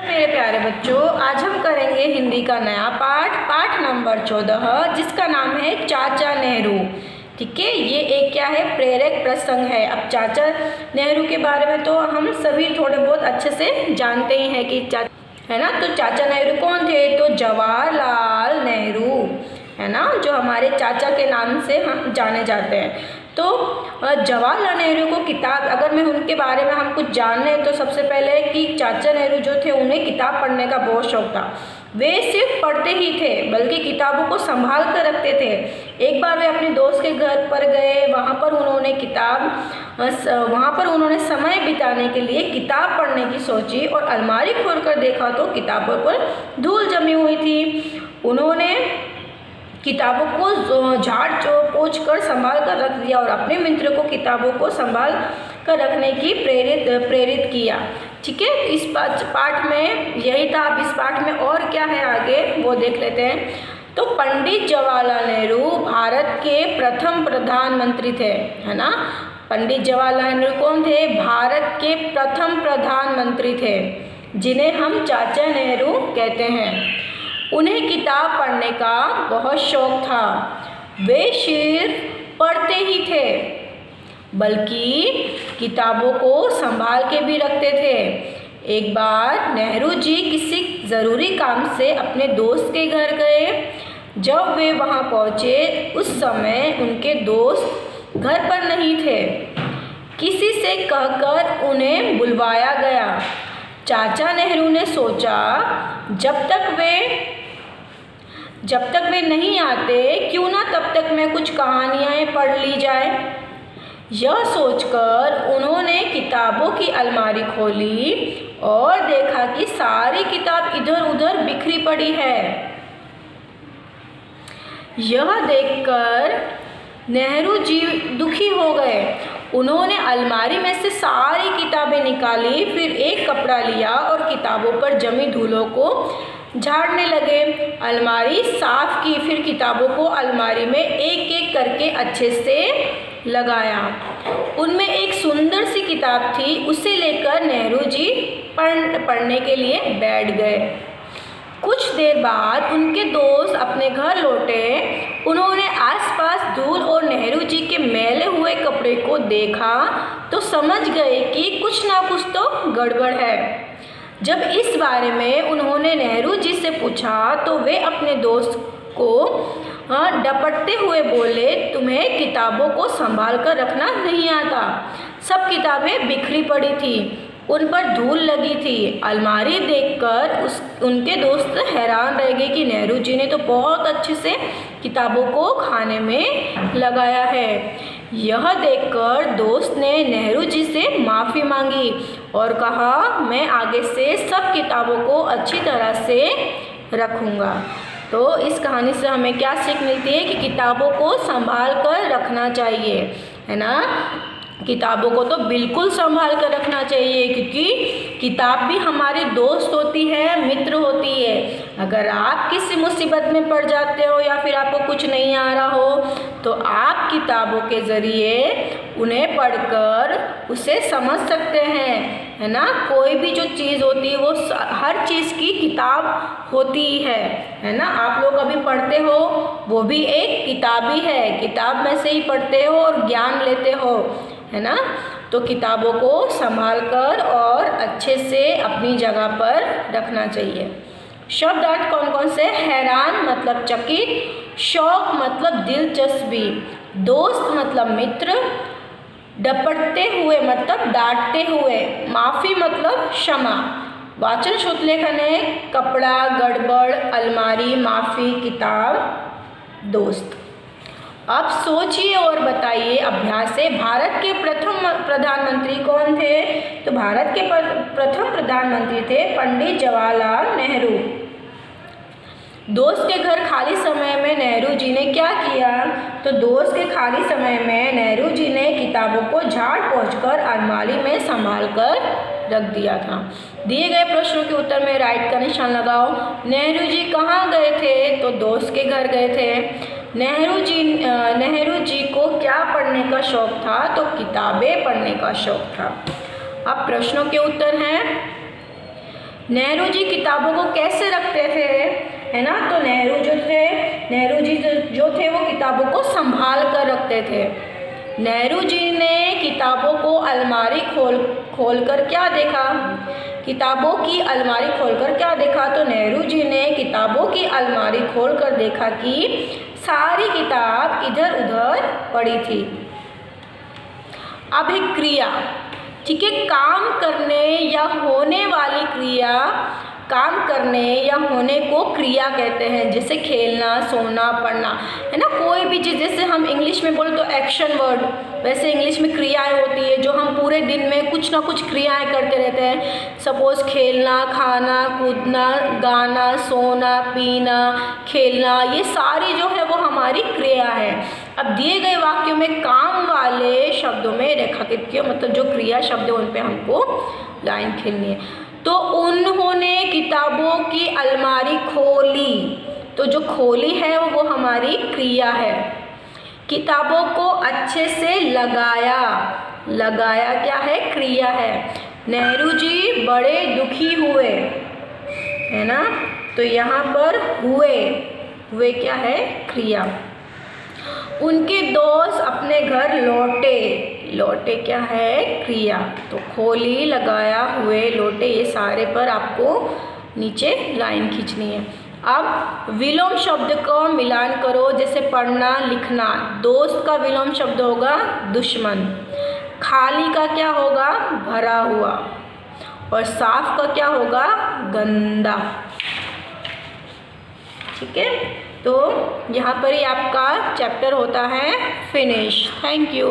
मेरे प्यारे बच्चों, आज हम करेंगे हिंदी का नया पाठ नंबर 14, जिसका नाम है चाचा नेहरू। ठीक है, ये एक क्या है, प्रेरक प्रसंग है। अब चाचा नेहरू के बारे में तो हम सभी थोड़े बहुत अच्छे से जानते ही हैं कि है ना। तो चाचा नेहरू कौन थे? तो जवाहरलाल नेहरू, है ना, जो हमारे चाचा के नाम से हम जाने जाते हैं। तो जवाहरलाल नेहरू को किताब, अगर मैं उनके बारे में हम कुछ जान लें तो सबसे पहले कि चाचा नेहरू जो थे उन्हें किताब पढ़ने का बहुत शौक था। वे सिर्फ पढ़ते ही थे बल्कि किताबों को संभाल कर रखते थे। एक बार वे अपने दोस्त के घर पर गए, वहाँ पर उन्होंने समय बिताने के लिए किताब पढ़ने की सोची और अलमारी खोलकर देखा तो किताबों पर धूल जमी हुई थी। उन्होंने किताबों को झाड़ पोंछ कर संभाल कर रख दिया और अपने मित्र को किताबों को संभाल कर रखने की प्रेरित किया। ठीक है, इस पाठ में यही था। अब इस पाठ में और क्या है आगे वो देख लेते हैं। तो पंडित जवाहरलाल नेहरू भारत के प्रथम प्रधानमंत्री थे, है ना। पंडित जवाहरलाल नेहरू कौन थे? भारत के प्रथम प्रधानमंत्री थे, जिन्हें हम चाचा नेहरू कहते हैं। उन्हें किताब पढ़ने का बहुत शौक था। वे सिर्फ पढ़ते ही थे बल्कि किताबों को संभाल के भी रखते थे। एक बार नेहरू जी किसी ज़रूरी काम से अपने दोस्त के घर गए। जब वे वहां पहुंचे उस समय उनके दोस्त घर पर नहीं थे। किसी से कहकर उन्हें बुलवाया गया। चाचा नेहरू ने सोचा जब तक वे नहीं आते क्यों ना तब तक मैं कुछ कहानियाँ पढ़ ली जाए। यह सोचकर उन्होंने किताबों की अलमारी खोली और देखा कि सारी किताब इधर उधर बिखरी पड़ी है। यह देखकर नेहरू जी दुखी हो गए। उन्होंने अलमारी में से सारी किताबें निकाली, फिर एक कपड़ा लिया और किताबों पर जमी धूलों को झाड़ने लगे। अलमारी साफ की, फिर किताबों को अलमारी में एक एक करके अच्छे से लगाया। उनमें एक सुंदर सी किताब थी, उसे लेकर नेहरू जी पढ़ने के लिए बैठ गए। कुछ देर बाद उनके दोस्त अपने घर लौटे। उन्होंने आसपास धूल और नेहरू जी के मैले हुए कपड़े को देखा तो समझ गए कि कुछ ना कुछ तो गड़बड़ है। जब इस बारे में उन्होंने नेहरू जी से पूछा तो वे अपने दोस्त को डपटते हुए बोले, तुम्हें किताबों को संभाल कर रखना नहीं आता। सब किताबें बिखरी पड़ी थी, उन पर धूल लगी थी। अलमारी देखकर उनके दोस्त हैरान रह गए कि नेहरू जी ने तो बहुत अच्छे से किताबों को खाने में लगाया है। यह देखकर दोस्त ने नेहरू जी से माफ़ी मांगी और कहा, मैं आगे से सब किताबों को अच्छी तरह से रखूँगा। तो इस कहानी से हमें क्या सीख मिलती है कि किताबों को संभाल कर रखना चाहिए, है ना। किताबों को तो बिल्कुल संभाल कर रखना चाहिए, क्योंकि किताब भी हमारी दोस्त होती है, मित्र होती है। अगर आप किसी मुसीबत में पड़ जाते हो या फिर आपको कुछ नहीं आ रहा हो तो आप किताबों के ज़रिए उन्हें पढ़कर उसे समझ सकते हैं, है ना। कोई भी जो चीज़ होती है वो हर चीज़ की किताब होती है ना। आप लोग अभी पढ़ते हो, वो भी एक किताब ही है। किताब में से ही पढ़ते हो और ज्ञान लेते हो, है ना। तो किताबों को संभाल कर और अच्छे से अपनी जगह पर रखना चाहिए। शब्द अर्थ कौन कौन से? हैरान मतलब चकित, शौक मतलब दिलचस्पी, दोस्त मतलब मित्र, डपटते हुए मतलब डांटते हुए, माफ़ी मतलब क्षमा। वाचन श्रुतलेखन है कपड़ा, गड़बड़, अलमारी, माफ़ी, किताब, दोस्त। अब सोचिए और बताइए। अभ्यास है, भारत के प्रथम प्रधानमंत्री कौन थे? तो भारत के प्रथम प्रधानमंत्री थे पंडित जवाहरलाल नेहरू। दोस्त के घर खाली समय में नेहरू जी ने क्या किया? तो दोस्त के खाली समय में नेहरू जी ने किताबों को झाड़ पोंछ कर अलमारी में संभाल कर रख दिया था। दिए गए प्रश्नों के उत्तर में राइट का निशान लगाओ। नेहरू जी कहाँ गए थे? तो दोस्त के घर गए थे। नेहरू जी को क्या पढ़ने का शौक था? तो किताबें पढ़ने का शौक था। अब प्रश्नों के उत्तर हैं। नेहरू जी किताबों को कैसे रखते थे, है ना। तो नेहरू जी जो थे वो किताबों को संभाल कर रखते थे। नेहरू जी ने किताबों को अलमारी खोल कर क्या देखा, किताबों की अलमारी खोलकर क्या देखा, तो नेहरू जी ने किताबों की अलमारी खोलकर देखा कि सारी किताब इधर उधर पड़ी थी। अब एक क्रिया, ठीक है, काम करने या होने वाली क्रिया, काम करने या होने को क्रिया कहते हैं, जैसे खेलना, सोना, पढ़ना, है ना। कोई भी चीज़, जैसे हम इंग्लिश में बोले तो एक्शन वर्ड, वैसे इंग्लिश में क्रियाएं होती है जो हम पूरे दिन में कुछ ना कुछ क्रियाएं करते रहते हैं। सपोज खेलना, खाना, कूदना, गाना, सोना, पीना, खेलना, ये सारी जो है वो हमारी क्रिया है। अब दिए गए वाक्यों में काम वाले शब्दों में रेखांकित किया, मतलब जो क्रिया शब्द है उन पे हमको लाइन खींचनी है। तो उन्होंने किताबों की अलमारी खोली, तो जो खोली है वो हमारी क्रिया है। किताबों को अच्छे से लगाया, लगाया क्या है, क्रिया है। नेहरू जी बड़े दुखी हुए, है ना, तो यहाँ पर हुए क्या है, क्रिया। उनके दोस्त अपने घर लौटे क्या है, क्रिया। तो खोली, लगाया, हुए, लौटे, ये सारे पर आपको नीचे लाइन खींचनी है। अब विलोम शब्द का मिलान करो, जैसे पढ़ना, लिखना। दोस्त का विलोम शब्द होगा दुश्मन, खाली का क्या होगा, भरा हुआ, और साफ का क्या होगा, गंदा। ठीक है, तो यहाँ पर ही आपका चैप्टर होता है फिनिश। Thank you.